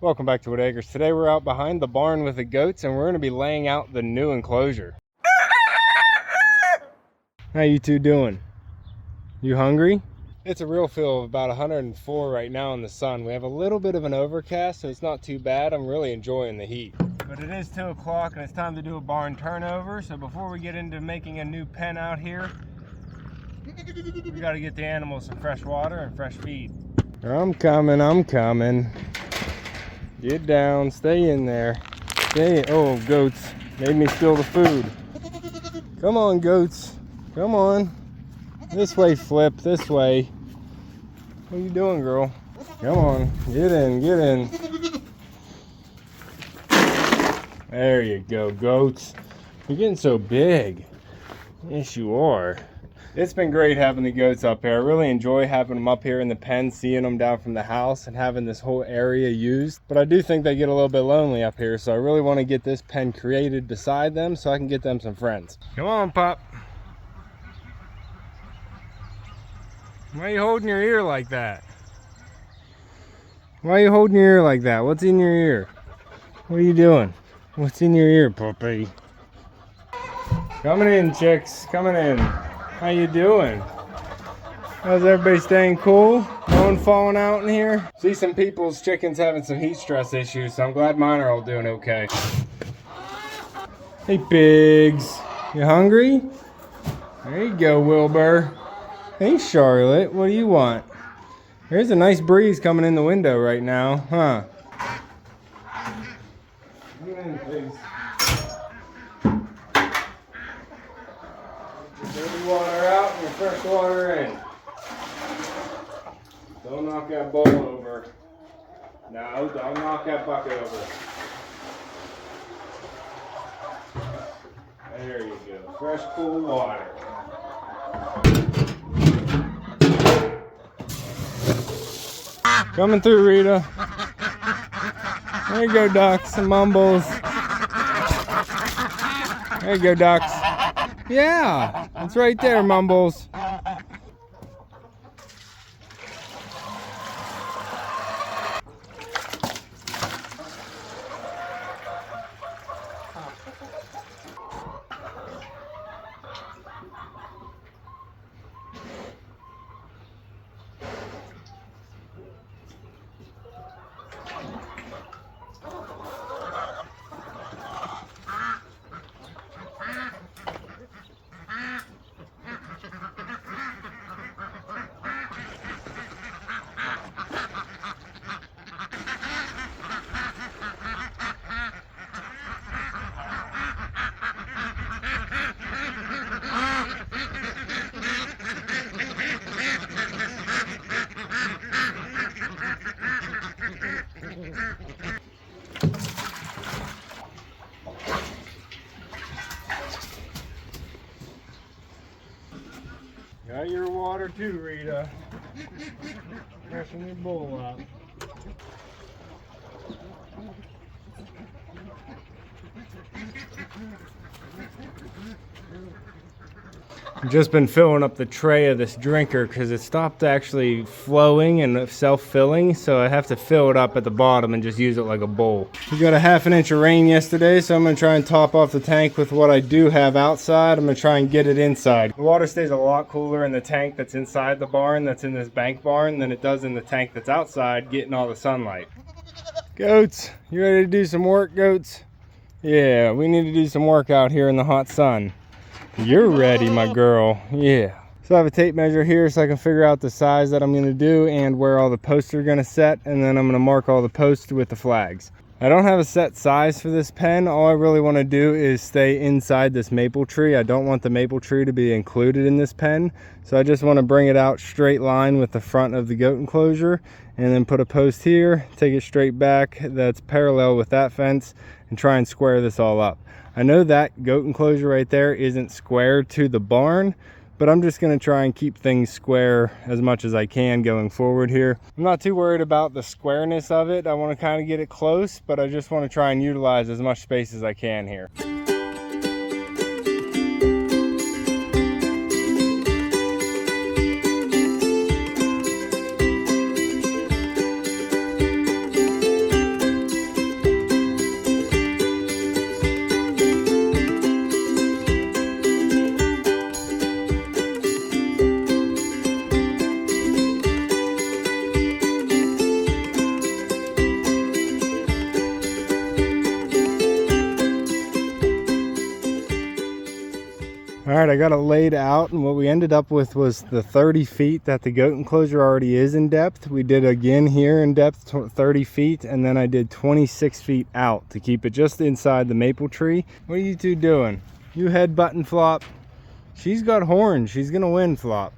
Welcome back to Whitt. Today we're out behind the barn with the goats and we're going to be laying out the new enclosure. How you two doing? You hungry? It's a real feel of about 104 right now in the sun. We have a little bit of an overcast, so it's not too bad. I'm really enjoying the heat. But it is 2 o'clock and it's time to do a barn turnover. So before we get into making a new pen out here, we got to get the animals some fresh water and fresh feed. I'm coming. Get down, stay in there. Oh, goats, made me spill the food. Come on, goats, come on. This way, Flip, this way. What are you doing, girl? Come on, get in. There you go, goats. You're getting so big. Yes, you are. It's been great having the goats up here. I really enjoy having them up here in the pen, seeing them down from the house and having this whole area used. But I do think they get a little bit lonely up here, so I really want to get this pen created beside them so I can get them some friends. Come on, pup. Why are you holding your ear like that? Why are you holding your ear like that? What's in your ear? What are you doing? What's in your ear, puppy? Coming in, chicks. Coming in. How you doing? How's everybody staying cool? No one falling out in here? See some people's chickens having some heat stress issues, so I'm glad mine are all doing okay. Hey pigs, you hungry? There you go, Wilbur. Hey Charlotte, what do you want? There's a nice breeze coming in the window right now, huh? Come in, please. Dirty water out and your fresh water in. Don't knock that bowl over. No, don't knock that bucket over. There you go. Fresh, cool water. Coming through, Rita. There you go, ducks and mumbles. There you go, ducks. Yeah, it's right there, Mumbles. Got your water too, Rita. Freshen your bowl up. I've just been filling up the tray of this drinker because it stopped actually flowing and self-filling, so I have to fill it up at the bottom and just use it like a bowl. We got a ½ inch of rain yesterday, so I'm going to try and top off the tank with what I do have outside. I'm going to try and get it inside. The water stays a lot cooler in the tank that's inside the barn, that's in this bank barn, than it does in the tank that's outside getting all the sunlight. Goats, you ready to do some work, goats? Yeah, we need to do some work out here in the hot sun. You're ready, my girl. Yeah. So I have a tape measure here so I can figure out the size that I'm going to do and where all the posts are going to set, and then I'm going to mark all the posts with the flags. I don't have a set size for this pen. All I really want to do is stay inside this maple tree. I don't want the maple tree to be included in this pen, so I just want to bring it out straight line with the front of the goat enclosure and then put a post here, take it straight back that's parallel with that fence, and try and square this all up. I know that goat enclosure right there isn't square to the barn, but I'm just going to try and keep things square as much as I can going forward here. I'm not too worried about the squareness of it. I want to kind of get it close, but I just want to try and utilize as much space as I can here. All right, I got it laid out, and what we ended up with was the 30 feet that the goat enclosure already is in depth. We did again here in depth 30 feet, and then I did 26 feet out to keep it just inside the maple tree. What are you two doing? You headbutting, Flop? She's got horns. She's gonna win, Flop.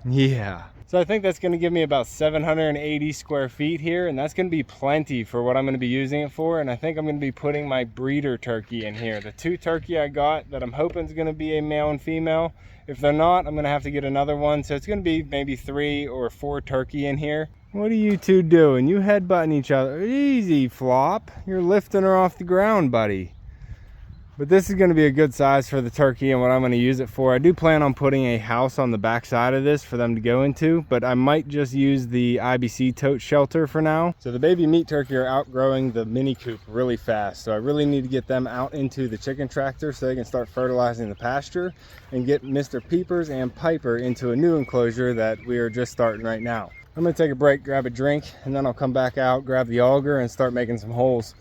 Yeah. So I think that's going to give me about 780 square feet here, and that's going to be plenty for what I'm going to be using it for. And I think I'm going to be putting my breeder turkey in here. The 2 turkey I got that I'm hoping is going to be a male and female. If they're not, I'm going to have to get another one. So it's going to be maybe 3 or 4 turkey in here. What are you two doing? You headbutting each other. Easy, Flop. You're lifting her off the ground, buddy. But this is going to be a good size for the turkey and what I'm going to use it for. I do plan on putting a house on the back side of this for them to go into, but I might just use the IBC tote shelter for now. So the baby meat turkey are outgrowing the mini coop really fast. So I really need to get them out into the chicken tractor so they can start fertilizing the pasture and get Mr. Peepers and Piper into a new enclosure that we are just starting right now. I'm going to take a break, grab a drink, and then I'll come back out, grab the auger, and start making some holes.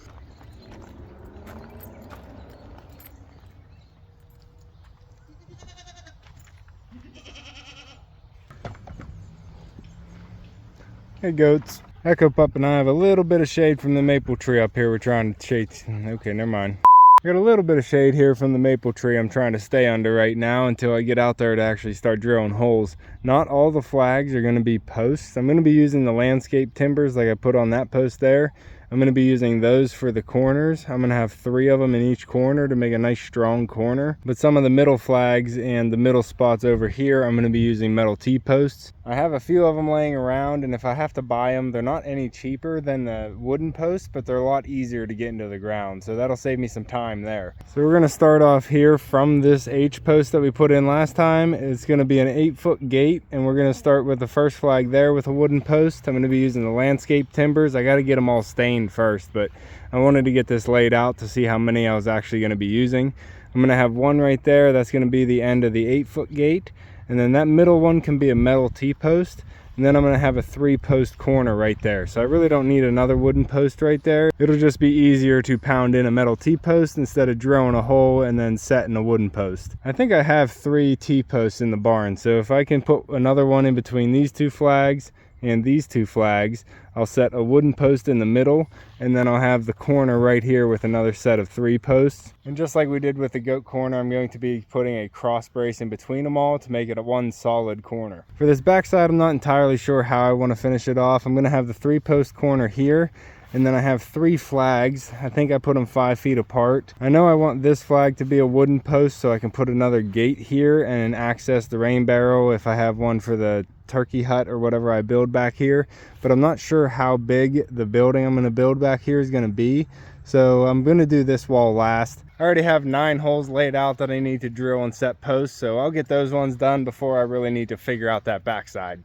Hey goats, Echo Pup and I have a little bit of shade from the maple tree up here. We're trying to shade. Okay, never mind. Got a little bit of shade here from the maple tree I'm trying to stay under right now until I get out there to actually start drilling holes. Not all the flags are going to be posts. I'm going to be using the landscape timbers like I put on that post there. I'm going to be using those for the corners. I'm going to have 3 of them in each corner to make a nice strong corner. But some of the middle flags and the middle spots over here, I'm going to be using metal T-posts. I have a few of them laying around, and if I have to buy them, they're not any cheaper than the wooden posts, but they're a lot easier to get into the ground. So that'll save me some time there. So we're going to start off here from this H post that we put in last time. It's going to be an 8-foot gate, and we're going to start with the first flag there with a wooden post. I'm going to be using the landscape timbers. I got to get them all stained first, but I wanted to get this laid out to see how many I was actually going to be using. I'm going to have one right there. That's going to be the end of the 8-foot gate, and then that middle one can be a metal T-post, and then I'm going to have a 3-post corner right there. So I really don't need another wooden post right there. It'll just be easier to pound in a metal T-post instead of drilling a hole and then setting a wooden post. I think I have 3 T-posts in the barn, so if I can put another one in between these 2 flags and these 2 flags, I'll set a wooden post in the middle, and then I'll have the corner right here with another set of 3 posts. And just like we did with the goat corner, I'm going to be putting a cross brace in between them all to make it a one solid corner. For this back side, I'm not entirely sure how I want to finish it off. I'm going to have the 3-post corner here, and then I have 3 flags. I think I put them 5 feet apart. I know I want this flag to be a wooden post so I can put another gate here and access the rain barrel if I have one for the turkey hut or whatever I build back here, but I'm not sure how big the building I'm going to build back here is going to be, so I'm going to do this wall last. I already have 9 holes laid out that I need to drill and set posts, so I'll get those ones done before I really need to figure out that backside.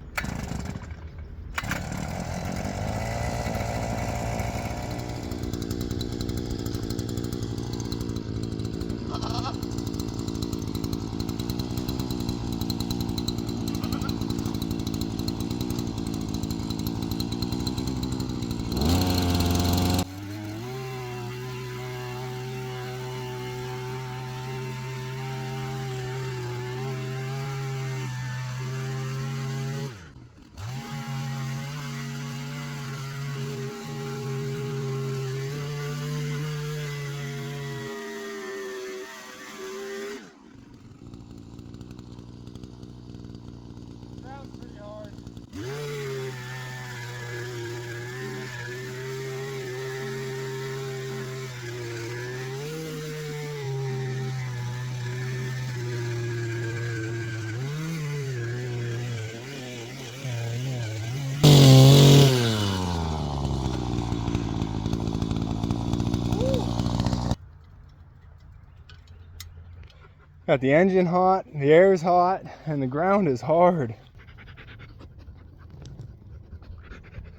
Got the engine hot, the air is hot, and the ground is hard.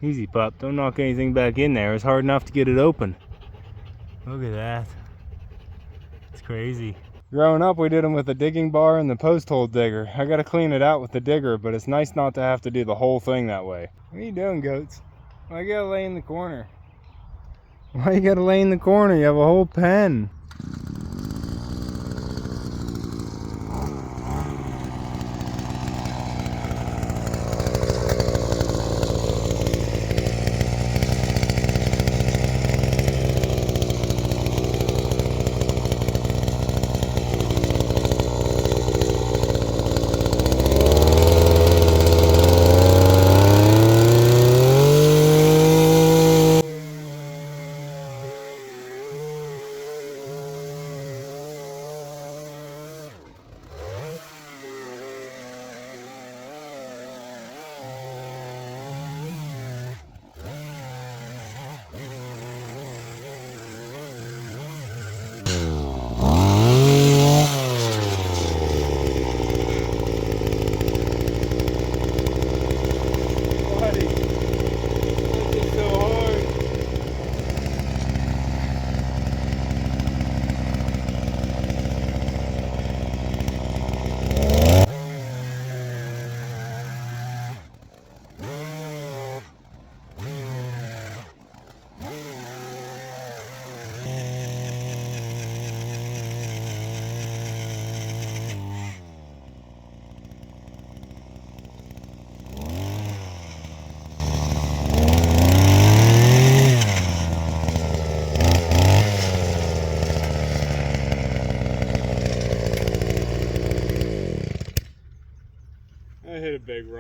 Easy, pup. Don't knock anything back in there. It's hard enough to get it open. Look at that. It's crazy. Growing up, we did them with the digging bar and the post hole digger. I gotta clean it out with the digger, but it's nice not to have to do the whole thing that way. What are you doing, goats? Why you gotta lay in the corner? Why you gotta lay in the corner? You have a whole pen.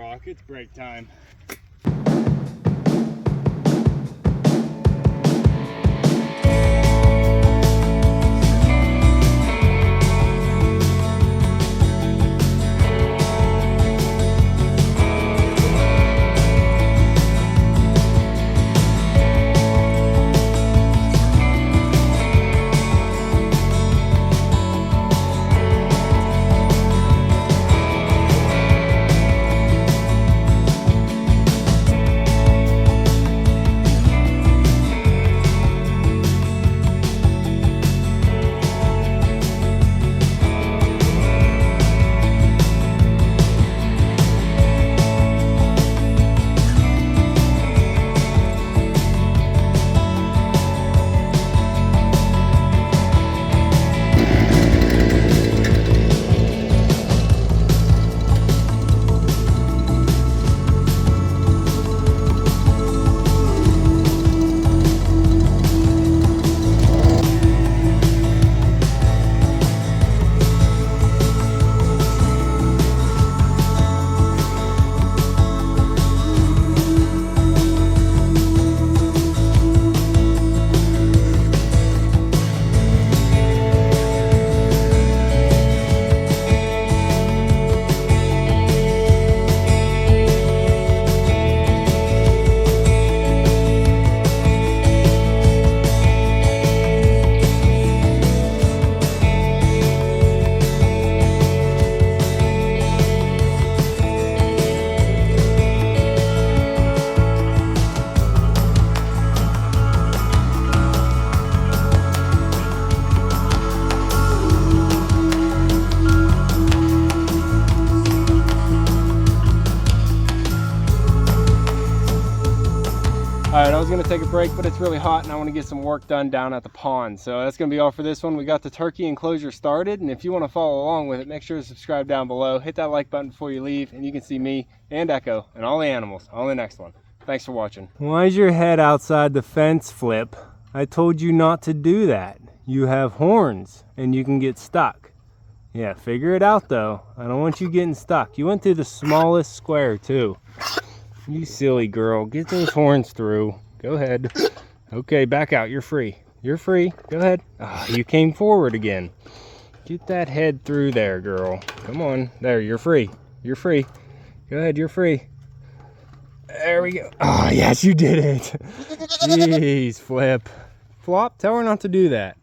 rock. It's break time. All right, I was gonna take a break, but it's really hot and I wanna get some work done down at the pond. So that's gonna be all for this one. We got the turkey enclosure started, and if you wanna follow along with it, make sure to subscribe down below. Hit that like button before you leave, and you can see me and Echo and all the animals on the next one. Thanks for watching. Why is your head outside the fence, Flip? I told you not to do that. You have horns and you can get stuck. Yeah, figure it out though. I don't want you getting stuck. You went through the smallest square too. You silly girl, get those horns through. Go ahead. Okay, back out, you're free. You're free, go ahead. Ah, you came forward again. Get that head through there, girl. Come on, there, you're free. You're free. Go ahead, you're free. There we go. Oh, yes, you did it. Jeez, Flip. Flop, tell her not to do that.